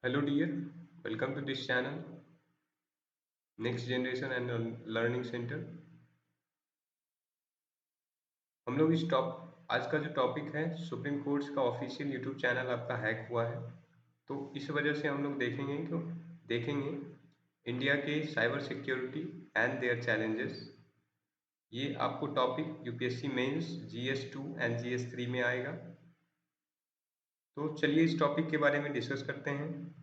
Hello dear, welcome to this channel, Next Generation and Learning Center। हम लोग आज का जो टॉपिक है सुप्रीम कोर्ट का ऑफिशियल यूट्यूब चैनल आपका हैक हुआ है। तो इस वजह से हम लोग देखेंगे इंडिया के cyber security and their challenges. ये आपको topic UPSC mains GS 2 and GS 3 में आएगा। तो चलिए इस टॉपिक के बारे में डिस्कस करते हैं।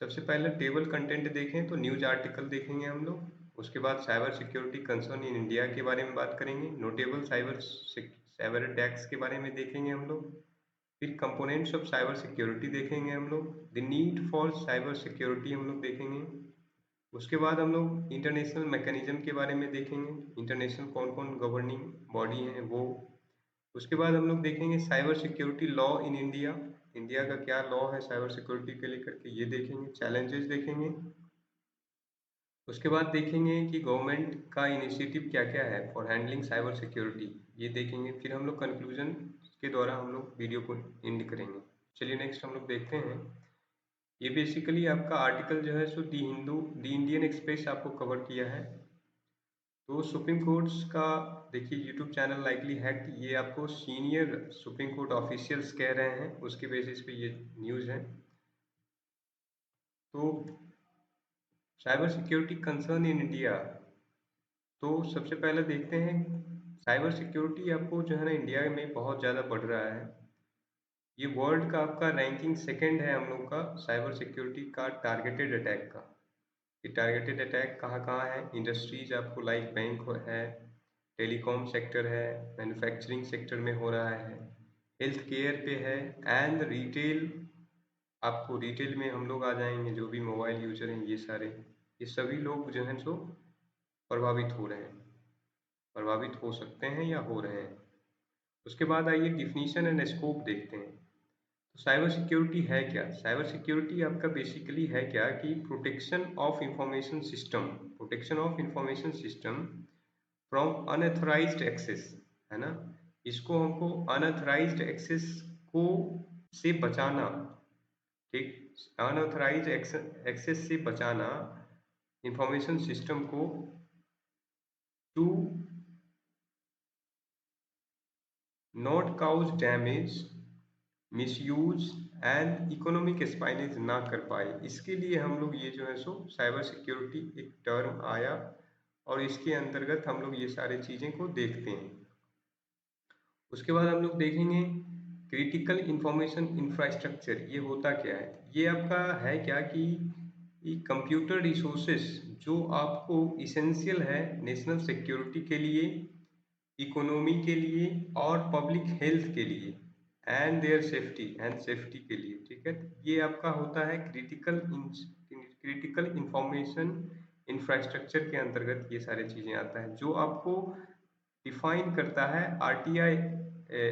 सबसे पहले टेबल कंटेंट देखें तो न्यूज आर्टिकल देखेंगे हम लोग। उसके बाद cyber security concern in India के बारे में बात करेंगे। नोटेबल साइबर अटैक्स के बारे में देखेंगे हम लोग। फिर कंपोनेंट्स ऑफ साइबर सिक्योरिटी देखेंगे हम लोग। The need for cyber security हम लोग देखेंगे। उसके बाद हम लोग इंटरनेशनल मैकेनिज्म के बारे में देखेंगे। इंटरनेशनल कौन कौन गवर्निंग बॉडी हैं वो। उसके बाद हम लोग देखेंगे cyber security law in India. India का क्या लॉ है साइबर सिक्योरिटी के लेकर के, ये देखेंगे। चैलेंजेस देखेंगे। उसके बाद देखेंगे कि गवर्नमेंट का इनिशिएटिव क्या क्या है फॉर हैंडलिंग साइबर सिक्योरिटी, ये देखेंगे। फिर हम लोग कंक्लूजन के द्वारा हम लोग वीडियो को एंड करेंगे। चलिए नेक्स्ट हम लोग देखते हैं। ये बेसिकली आपका आर्टिकल जो है सो दी इंडियन एक्सप्रेस आपको कवर किया है। तो सुप्रीम कोर्ट्स का देखिए यूट्यूब चैनल लाइकली हैक्ड, ये आपको सीनियर सुप्रीम कोर्ट ऑफिशियल्स कह रहे हैं, उसके बेसिस पे ये न्यूज़ है। तो cyber security concern in India, तो सबसे पहले देखते हैं साइबर सिक्योरिटी आपको जो है ना इंडिया में बहुत ज़्यादा बढ़ रहा है। ये वर्ल्ड का आपका रैंकिंग सेकंड है हम लोग का साइबर सिक्योरिटी का टारगेटेड अटैक का। ये टारगेटेड अटैक कहाँ कहाँ है? इंडस्ट्रीज आपको लाइक बैंक है, टेलीकॉम सेक्टर है, मैन्युफैक्चरिंग सेक्टर में हो रहा है, हेल्थ केयर पे है एंड रिटेल। आपको रिटेल में हम लोग आ जाएंगे, जो भी मोबाइल यूजर हैं ये सभी लोग जो हैं सो प्रभावित हो रहे हैं, प्रभावित हो सकते हैं या हो रहे हैं। उसके बाद आइए डिफिनीशन एंड स्कोप देखते हैं। तो साइबर सिक्योरिटी है क्या? साइबर सिक्योरिटी आपका बेसिकली है क्या कि protection of information system from unauthorized access, है ना। इसको हमको अनऑथराइज्ड एक्सेस को से बचाना, ठीक। अनऑथराइज्ड एक्सेस से बचाना इंफॉर्मेशन सिस्टम को to not cause damage, misuse and economic espionage ना कर पाए, इसके लिए हम लोग ये जो है सो साइबर सिक्योरिटी एक टर्म आया और इसके अंतर्गत हम लोग ये सारी चीज़ें को देखते हैं। उसके बाद हम लोग देखेंगे क्रिटिकल इंफॉर्मेशन इंफ्रास्ट्रक्चर, ये होता क्या है? ये आपका है क्या कि ये कंप्यूटर रिसोर्सेस जो आपको इसेंशियल है नेशनल सिक्योरिटी के लिए, इकोनॉमी के लिए और पब्लिक हेल्थ के लिए एंड देयर सेफ्टी के लिए, ठीक है। ये आपका होता है क्रिटिकल इंफॉर्मेशन इंफ्रास्ट्रक्चर के अंतर्गत ये सारी चीज़ें आता है, जो आपको डिफाइन करता है आरटीआई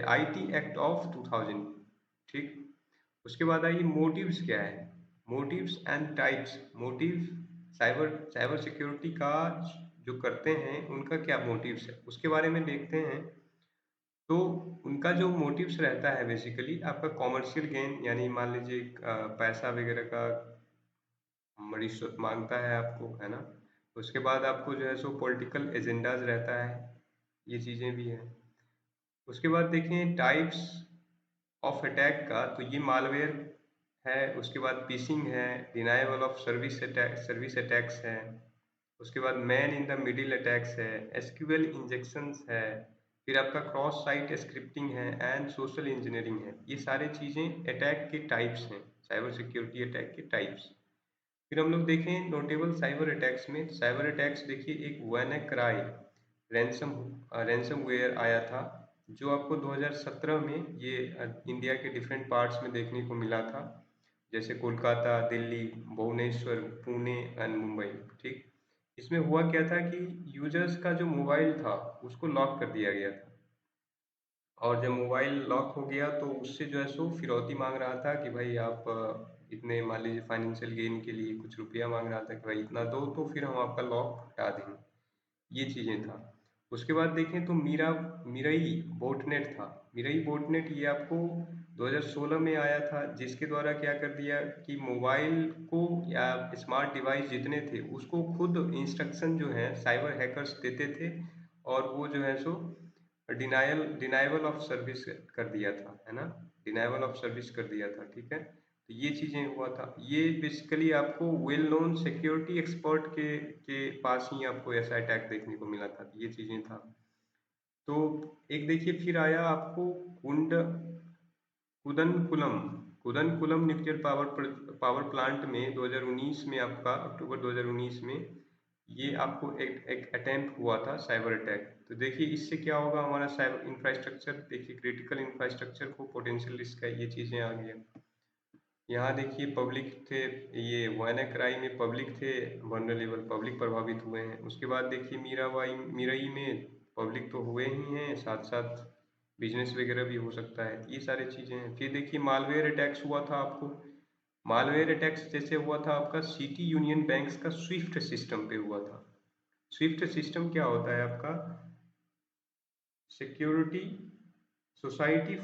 आईटी एक्ट ऑफ 2000, ठीक। उसके बाद आइए मोटिव्स क्या है, motives and types. Motive cyber security का जो करते हैं उनका क्या मोटिव्स है उसके बारे में देखते हैं। तो उनका जो मोटिव्स रहता है बेसिकली आपका कॉमर्शियल गेन, यानी मान लीजिए पैसा वगैरह का रिश्वत मांगता है आपको, है ना। उसके बाद आपको जो है सो पॉलिटिकल एजेंडाज रहता है, ये चीज़ें भी हैं। उसके बाद देखें टाइप्स ऑफ अटैक का, तो ये मालवेयर है। उसके बाद फिशिंग है, डिनाइबल ऑफ सर्विस अटैक्स है। उसके बाद man in the middle attacks है, एसक्यूएल इंजेक्शंस है। फिर आपका क्रॉस साइट स्क्रिप्टिंग है एंड सोशल इंजीनियरिंग है। ये सारी चीज़ें अटैक के टाइप्स हैं, साइबर सिक्योरिटी अटैक के टाइप्स। फिर हम लोग देखें नोटेबल साइबर अटैक्स में, साइबर अटैक्स देखिए एक WannaCry रैंसम रैंसमवेयर आया था, जो आपको 2017 में ये इंडिया के डिफरेंट पार्ट्स में देखने को मिला था, जैसे कोलकाता, दिल्ली, भुवनेश्वर, पुणे एंड मुंबई, ठीक। इसमें हुआ क्या था कि यूजर्स का जो मोबाइल था उसको लॉक कर दिया गया था, और जब मोबाइल लॉक हो गया तो उससे जो है सो फिरौती मांग रहा था कि भाई आप इतने, मान लीजिए फाइनेंशियल गेन के लिए कुछ रुपया मांग रहा था कि भाई इतना दो तो फिर हम आपका लॉक हटा देंगे, ये चीज़ें था। उसके बाद देखें तो मीरा मिरई बोटनेट था। मिरई बोटनेट ये आपको 2016 में आया था, जिसके द्वारा क्या कर दिया कि मोबाइल को या स्मार्ट डिवाइस जितने थे उसको खुद इंस्ट्रक्शन जो है साइबर हैकर्स देते थे, और वो जो है सो डिनाइबल ऑफ सर्विस कर दिया था, है ना। डिनाइबल ऑफ सर्विस कर दिया था, ठीक है। तो ये चीजें हुआ था। ये बेसिकली आपको वेल नोन सिक्योरिटी एक्सपर्ट के पास ही आपको ऐसा अटैक देखने को मिला था। ये चीजें था। तो एक देखिए फिर आया आपको कुंड कुदनकुलम कुदनकुलम न्यूक्लियर पावर प्लांट में 2019 में, आपका अक्टूबर 2019 में ये आपको एक अटेम्प्ट हुआ था साइबर अटैक। तो देखिए इससे क्या होगा, हमारा साइबर इंफ्रास्ट्रक्चर, देखिए क्रिटिकल इंफ्रास्ट्रक्चर को पोटेंशियल रिस्क है, ये चीज़ें आ गई हैं। यहाँ देखिए पब्लिक थे, ये वायनाक्राई में पब्लिक थे, वनरेबल पब्लिक प्रभावित हुए हैं। उसके बाद देखिए मीराई में पब्लिक तो हुए ही हैं, साथ साथ बिजनेस वगैरह भी हो सकता है, ये सारी चीज़ें हैं। फिर देखिए मालवेयर अटैक्स हुआ था आपको। मालवेयर अटैक्स जैसे हुआ था आपका सिटी यूनियन बैंक्स का स्विफ्ट सिस्टम पे हुआ था। स्विफ्ट सिस्टम क्या होता है आपका, security society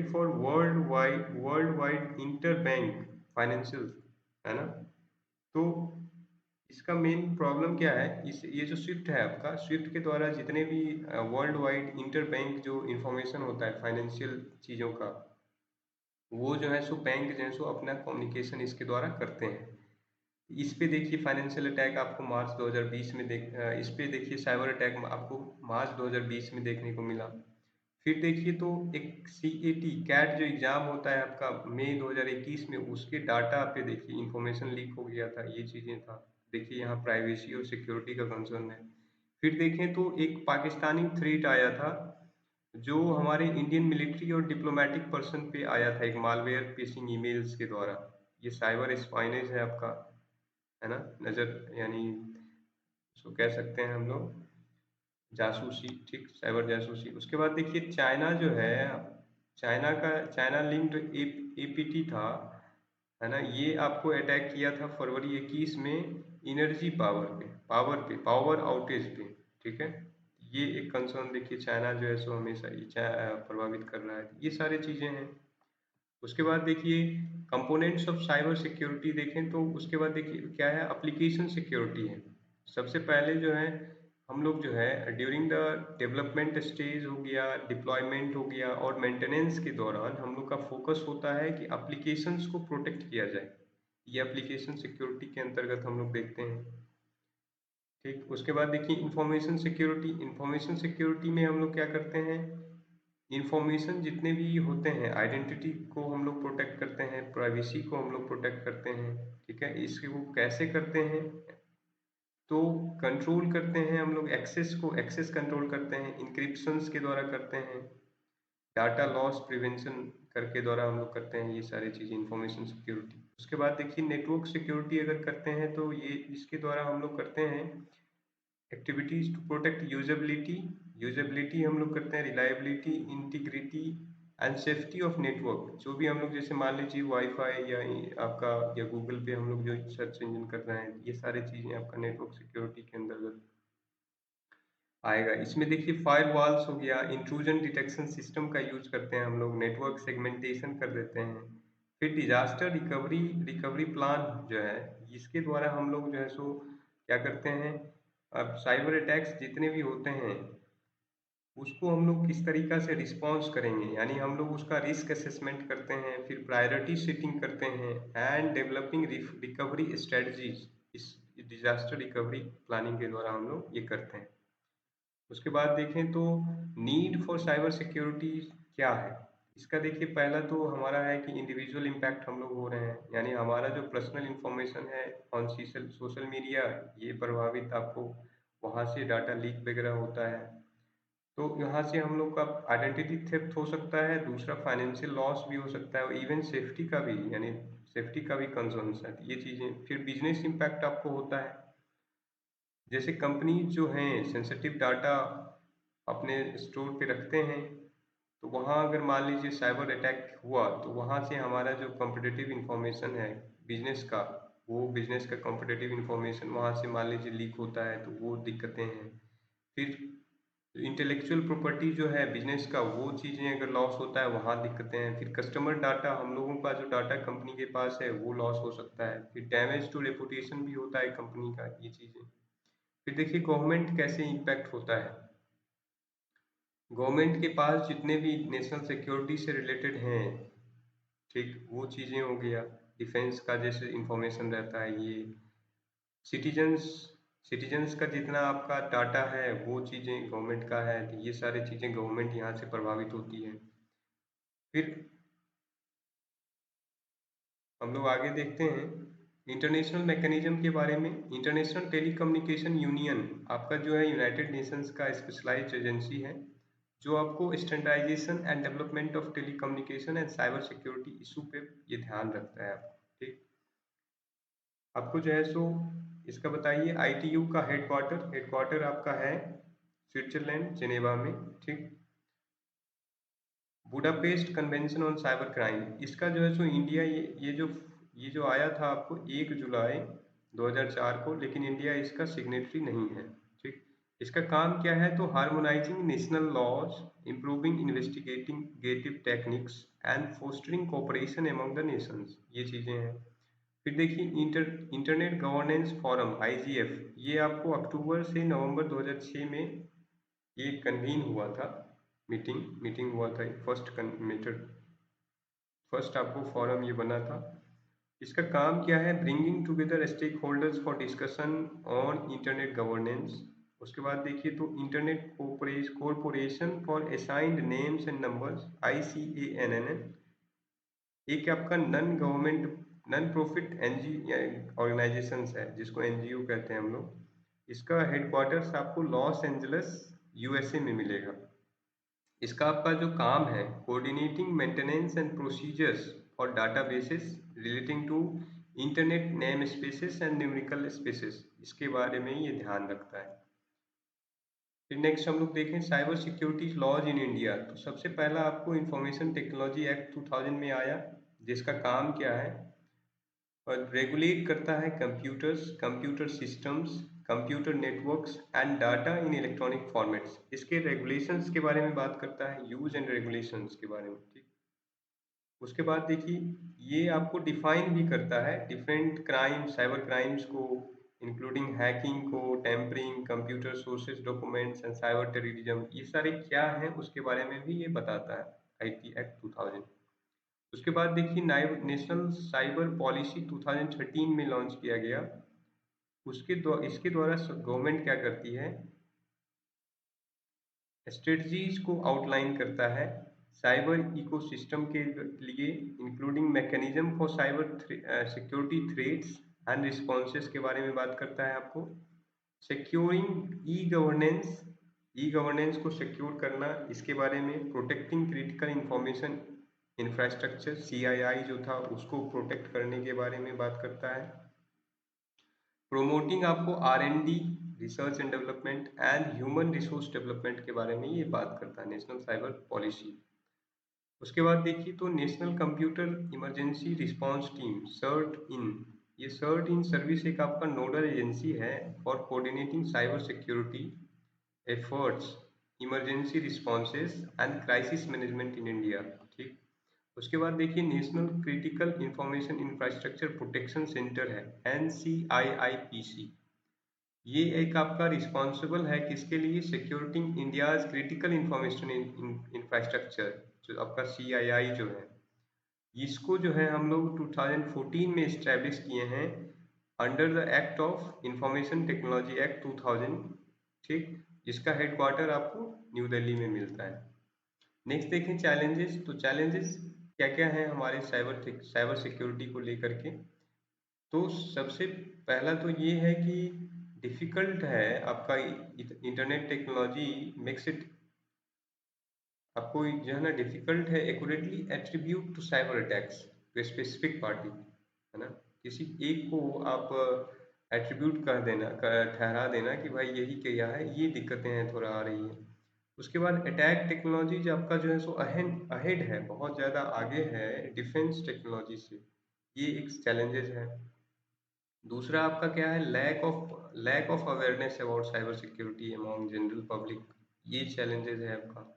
for world wide inter bank financial, है ना। तो इसका मेन प्रॉब्लम क्या है, इस ये जो स्विफ्ट है आपका, स्विफ्ट के द्वारा जितने भी वर्ल्ड वाइड इंटर बैंक जो इंफॉर्मेशन होता है फाइनेंशियल चीज़ों का, वो जो है सो बैंक जो है सो अपना कम्युनिकेशन इसके द्वारा करते हैं। इस पे देखिए फाइनेंशियल अटैक आपको मार्च 2020 में इस पे देखिए साइबर अटैक आपको मार्च 2020 में देखने को मिला। फिर देखिए तो एक CAT कैट जो एग्जाम होता है आपका मई 2021 में, उसके डाटा पे देखिए इंफॉर्मेशन लीक हो गया था, ये चीजें था। देखिए यहाँ प्राइवेसी और सिक्योरिटी का कंसर्न है। फिर देखें तो एक पाकिस्तानी थ्रेट आया था, जो हमारे इंडियन मिलिट्री और डिप्लोमेटिक पर्सन पे आया था, एक मालवेयर फिशिंग ईमेल्स के द्वारा। ये साइबर स्पाइनेज है आपका, है ना, नजर यानी उसको कह सकते हैं हम लोग जासूसी, ठीक, साइबर जासूसी। उसके बाद देखिए चाइना जो है, चाइना लिंक्ड APT था, है ना। ये आपको अटैक किया था फरवरी 21 में एनर्जी पावर आउटेज पे, ठीक है। ये एक कंसर्न देखिए चाइना जो है सो हमेशा ये प्रभावित कर रहा है, ये सारी चीजें हैं। उसके बाद देखिए कंपोनेंट्स ऑफ साइबर सिक्योरिटी देखें तो उसके बाद देखिए क्या है, एप्लीकेशन सिक्योरिटी है। सबसे पहले जो है हम लोग जो है ड्यूरिंग द डेवलपमेंट स्टेज हो गया, डिप्लॉयमेंट हो गया और मेंटेनेंस के दौरान हम लोग का फोकस होता है कि एप्लीकेशंस को प्रोटेक्ट किया जाए। ये एप्लीकेशन सिक्योरिटी के अंतर्गत हम लोग देखते हैं, ठीक। उसके बाद देखिए इंफॉर्मेशन सिक्योरिटी में हम लोग क्या करते हैं, इंफॉर्मेशन जितने भी होते हैं, आइडेंटिटी को हम लोग प्रोटेक्ट करते हैं, प्राइवेसी को हम लोग प्रोटेक्ट करते हैं, ठीक है। इसको कैसे करते हैं, तो कंट्रोल करते हैं हम लोग, एक्सेस कंट्रोल करते हैं, इंक्रिप्शंस के द्वारा करते हैं, डाटा लॉस प्रिवेंशन करके द्वारा हम लोग करते हैं, ये सारी चीज़ें इंफॉर्मेशन सिक्योरिटी। उसके बाद देखिए नेटवर्क सिक्योरिटी अगर करते हैं तो ये इसके द्वारा हम लोग करते हैं एक्टिविटीज टू प्रोटेक्ट यूजेबिलिटी हम लोग करते हैं, reliability, integrity and safety of network. जो भी हम लोग जैसे मान लीजिए वाईफाई या आपका या गूगल पे हम लोग जो सर्च इंजन कर रहे हैं, ये सारी चीज़ें आपका नेटवर्क सिक्योरिटी के अंतर्गत आएगा। इसमें देखिए फायरवॉल्स हो गया, इंट्रूजन डिटेक्शन सिस्टम का यूज करते हैं हम लोग, नेटवर्क सेगमेंटेशन कर देते हैं। फिर डिजास्टर रिकवरी रिकवरी प्लान जो है, इसके द्वारा हम लोग जो है सो क्या करते हैं, अब साइबर अटैक्स जितने भी होते हैं उसको हम लोग किस तरीका से रिस्पॉन्स करेंगे, यानी हम लोग उसका रिस्क असेसमेंट करते हैं, फिर प्रायोरिटी सेटिंग करते हैं एंड डेवलपिंग रिकवरी स्ट्रेटजीज। इस डिजास्टर रिकवरी प्लानिंग के द्वारा हम लोग ये करते हैं। उसके बाद देखें तो नीड फॉर साइबर सिक्योरिटी क्या है, इसका देखिए पहला तो हमारा है कि इंडिविजुअल इम्पैक्ट हम लोग हो रहे हैं, यानी हमारा जो पर्सनल इंफॉर्मेशन है ऑन सोशल मीडिया, ये प्रभावित, आपको वहाँ से डाटा लीक वगैरह होता है, तो यहाँ से हम लोग का आइडेंटिटी थेफ्ट हो सकता है, दूसरा फाइनेंशियल लॉस भी हो सकता है, और इवन सेफ्टी का भी, यानी सेफ्टी का भी कंसर्न है, ये चीज़ें। फिर बिजनेस इम्पैक्ट आपको होता है, जैसे कंपनी जो हैं सेंसिटिव डाटा अपने स्टोर पे रखते हैं, तो वहाँ अगर मान लीजिए साइबर अटैक हुआ तो वहाँ से हमारा जो कॉम्पिटिटिव इंफॉर्मेशन है बिजनेस का, वो बिजनेस का कॉम्पिटिटिव इंफॉर्मेशन वहाँ से मान लीजिए लीक होता है, तो वो दिक्कतें हैं। फिर इंटेलेक्चुअल प्रॉपर्टी जो है बिजनेस का, वो चीज़ें अगर लॉस होता है वहाँ दिक्कतें हैं। फिर कस्टमर डाटा, हम लोगों का जो डाटा कंपनी के पास है वो लॉस हो सकता है। फिर डैमेज टू रेपुटेशन भी होता है कंपनी का, ये चीज़ें। फिर देखिए गवर्नमेंट कैसे इम्पैक्ट होता है। गवर्नमेंट के पास जितने भी नेशनल सिक्योरिटी से रिलेटेड हैं, ठीक, वो चीज़ें हो गया। डिफेंस का जैसे इंफॉर्मेशन रहता है ये। सिटीजन्स सिटीजन्स का जितना आपका डाटा है वो चीज़ें गवर्नमेंट का है, तो ये सारी चीज़ें गवर्नमेंट यहाँ से प्रभावित होती है। फिर हम लोग आगे देखते हैं इंटरनेशनल मैकेनिज्म के बारे में। इंटरनेशनल टेलीकम्युनिकेशन यूनियन आपका जो है यूनाइटेड नेशंस का स्पेशलाइज्ड एजेंसी है, जो आपको standardisation and development of telecommunication and cyber security issue पे ये ध्यान रखता है आपको। ठीक, आपको जो है सो इसका बताइए। आईटीयू का हेडक्वार्टर आपका है स्विट्जरलैंड जेनेवा में। ठीक, Budapest convention on cyber crime, इसका जो है सो इंडिया, ये जो आया था आपको 1 जुलाई 2004 को, लेकिन इंडिया इसका सिग्नेटरी नहीं है। ठीक, इसका काम क्या है, तो harmonising national laws, improving investigative techniques and fostering cooperation among the nations, ये चीज़ें हैं। फिर देखिए इंटरनेट गवर्नेंस फोरम आईजीएफ, ये आपको अक्टूबर से नवंबर 2006 में ये कन्वीन हुआ था। मीटिंग मीटिंग हुआ था, फर्स्ट आपको फॉरम ये बना था। इसका काम क्या है, bringing together stake holders for discussion on internet governance. उसके बाद देखिए तो internet corporation for assigned names and numbers, ICANN, एक आपका नन प्रॉफिट एनजी ऑर्गेनाइजेशन है, जिसको एनजीओ कहते हैं हम लोग। इसका हेडक्वार्टर्स आपको लॉस एंजल्स यूएसए में मिलेगा। इसका आपका जो काम है, coordinating maintenance and procedures for databases relating to internet name spaces and numerical spaces, इसके बारे में ये ध्यान रखता है। फिर नेक्स्ट हम लोग देखें cyber security laws in India. तो सबसे पहला आपको इंफॉर्मेशन टेक्नोलॉजी एक्ट 2000 में आया, जिसका काम क्या है, और रेगुलेट करता है computers, computer systems, computer networks and data in electronic formats. इसके रेगुलेशंस के बारे में बात करता है, यूज एंड रेगुलेशंस के बारे में। ठीक, उसके बाद देखिए ये आपको डिफाइन भी करता है डिफरेंट क्राइम, साइबर क्राइम्स को, इंक्लूडिंग हैकिंग को, tampering, computer sources documents and cyber terrorism, ये सारे क्या हैं उसके बारे में भी ये बताता है आईटी एक्ट 2000। उसके बाद देखिए नेशनल साइबर पॉलिसी 2013 में लॉन्च किया गया। इसके द्वारा गवर्नमेंट क्या करती है, स्ट्रेटजीज को आउटलाइन करता है साइबर इकोसिस्टम के लिए, including mechanism for cyber security threats and responses के बारे में बात करता है आपको। सिक्योरिंग ई गवर्नेंस को सिक्योर करना, इसके बारे में। Protecting critical information infrastructure, CII जो था उसको प्रोटेक्ट करने के बारे में बात करता है। प्रोमोटिंग आपको R&D, research and development and human resource development के बारे में ये बात करता है नेशनल साइबर पॉलिसी। उसके बाद देखिए तो national computer emergency response team CERT In, ये सर्ट इन सर्विस एक आपका नोडल एजेंसी है for coordinating cyber security efforts, emergency responses and crisis management in India. ठीक, उसके बाद देखिए national critical information infrastructure protection centre है, NCIIPC। ये एक आपका रिस्पॉन्सिबल है किसके लिए, securing India's critical information infrastructure, जो आपका CII जो है, इसको जो है हम लोग 2014 में इस्टेब्लिश किए हैं under the act of information technology act 2000। ठीक, जिसका हेडक्वार्टर आपको न्यू दिल्ली में मिलता है। नेक्स्ट देखें चैलेंजेस। तो चैलेंजेस क्या क्या हैं हमारे साइबर सिक्योरिटी को लेकर के। तो सबसे पहला तो ये है कि डिफ़िकल्ट है आपका इंटरनेट टेक्नोलॉजी मेक्स इट, आपको जो है ना डिफ़िकल्ट है accurately attribute to cyber attacks to specific party, है ना। किसी एक को आप एट्रीब्यूट कर देना, ठहरा देना कि भाई यही किया है, ये दिक्कतें हैं थोड़ा आ रही हैं। उसके बाद अटैक टेक्नोलॉजी जो आपका जो है सो अहेड है, बहुत ज़्यादा आगे है डिफेंस टेक्नोलॉजी से, ये एक चैलेंजेस है। दूसरा आपका क्या है, lack of awareness about cyber security among general public, ये चैलेंजेस है आपका।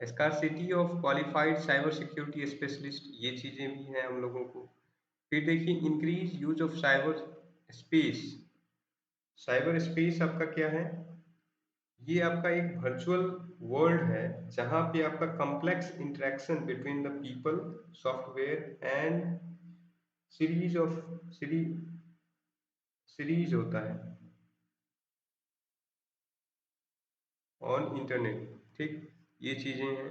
Scarcity of qualified cyber security specialist, ये चीजें भी हैं हम लोगों को। फिर देखिए increase use of cyber space. Cyber space आपका क्या है? ये आपका एक वर्चुअल वर्ल्ड है जहाँ पे आपका complex interaction between the people, software and series of series होता है ऑन इंटरनेट। ठीक, ये चीजें हैं।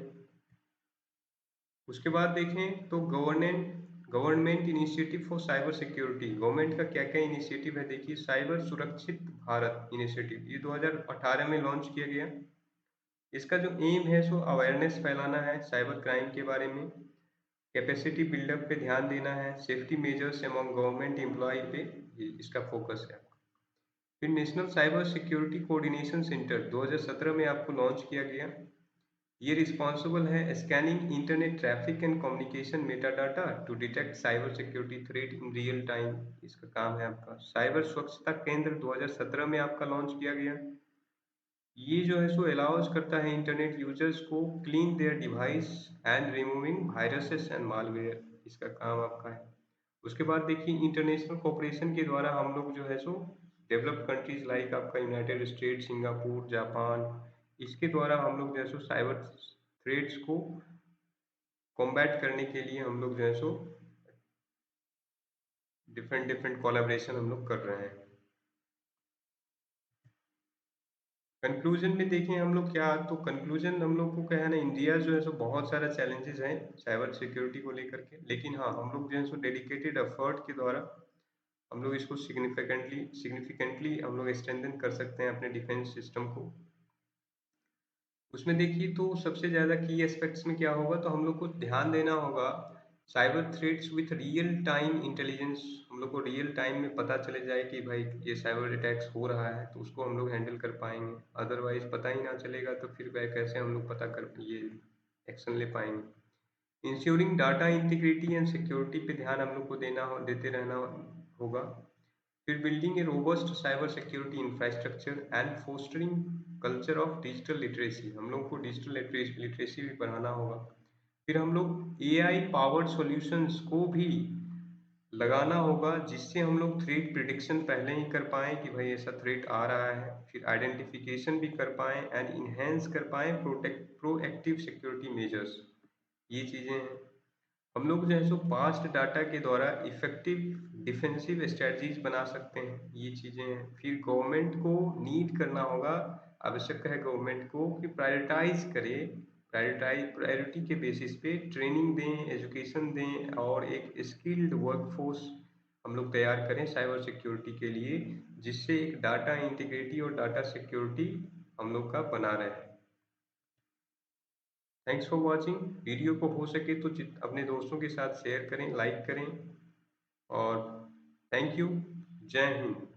उसके बाद देखें तो government initiative for cyber security. Government का क्या क्या इनिशिएटिव है देखिए। साइबर सुरक्षित भारत इनिशिएटिव, ये 2018 में लॉन्च किया गया। इसका जो एम है सो अवेयरनेस फैलाना है साइबर क्राइम के बारे में, कैपेसिटी बिल्डअप पे ध्यान देना है, safety measures among government employ पे इसका फोकस है। फिर national cyber security coordination centre 2017 में आपको लॉन्च किया गया। ये रिस्पॉन्सिबल है scanning internet traffic and communication metadata to detect cyber security threat in real time, इसका काम है आपका। साइबर स्वच्छता केंद्र 2017 में आपका लॉन्च किया गया। ये जो है सो अलाउज करता है इंटरनेट यूजर्स को clean there device and removing viruses and malware, इसका काम आपका है। उसके बाद देखिए इंटरनेशनल कोऑपरेशन के द्वारा हम लोग जो है सो डेवलप्ड कंट्रीज लाइक आपका यूनाइटेड स्टेट, सिंगापुर, जापान, इसके द्वारा हम लोग जो है सो साइबर थ्रेट्स को कॉम्बैट करने के लिए हम लोग जो है सो डिफरेंट डिफरेंट कोलैबोरेशन हम लोग कर रहे हैं। कंक्लूजन में देखें हम लोग क्या, तो कंक्लूजन हम लोग को क्या है ना, इंडिया जो है सो बहुत सारा चैलेंजेस हैं साइबर सिक्योरिटी को लेकर के, लेकिन हाँ हम लोग जो है सो डेडिकेटेड एफर्ट के द्वारा हम लोग इसको सिग्निफिकेंटली हम लोग स्ट्रेंथन कर सकते हैं अपने डिफेंस सिस्टम को। उसमें देखिए तो सबसे ज़्यादा की एस्पेक्ट्स में क्या होगा, तो हम लोग को ध्यान देना होगा cyber threats with real time intelligence. हम लोग को रियल टाइम में पता चले जाए कि भाई ये साइबर अटैक्स हो रहा है, तो उसको हम लोग हैंडल कर पाएंगे। अदरवाइज पता ही ना चलेगा तो फिर वह कैसे हम लोग पता कर ये एक्शन ले पाएंगे। Ensuring data integrity and security पे ध्यान हम लोग को देते रहना होगा। फिर building A robust cyber security infrastructure and fostering culture of digital literacy, हम लोग को डिजिटल लिटरेसी भी बढ़ाना होगा। फिर हम लोग एआई पावर्ड सॉल्यूशंस को भी लगाना होगा जिससे हम लोग थ्रेट प्रिडिक्शन पहले ही कर पाएं कि भाई ऐसा थ्रेट आ रहा है, फिर आइडेंटिफिकेशन भी कर पाएं एंड इन्हेंस कर पाएं प्रोएक्टिव सिक्योरिटी मेजर्स, ये चीज़ें हैं। हम लोग जो है सो पास्ट डाटा के द्वारा इफेक्टिव डिफेंसिव स्ट्रेटजीज बना सकते हैं, ये चीजें हैं। फिर गवर्नमेंट को नीड करना होगा, आवश्यक है गवर्नमेंट को कि प्रायोरिटाइज करे, प्रायोरिटी के बेसिस पे ट्रेनिंग दें, एजुकेशन दें और एक स्किल्ड वर्कफोर्स हम लोग तैयार करें साइबर सिक्योरिटी के लिए, जिससे एक डाटा इंटीग्रिटी और डाटा सिक्योरिटी हम लोग का बना रहे। Thanks for watching. वीडियो को हो सके तो अपने दोस्तों के साथ शेयर करें, लाइक करें, और थैंक यू। जय हिंद।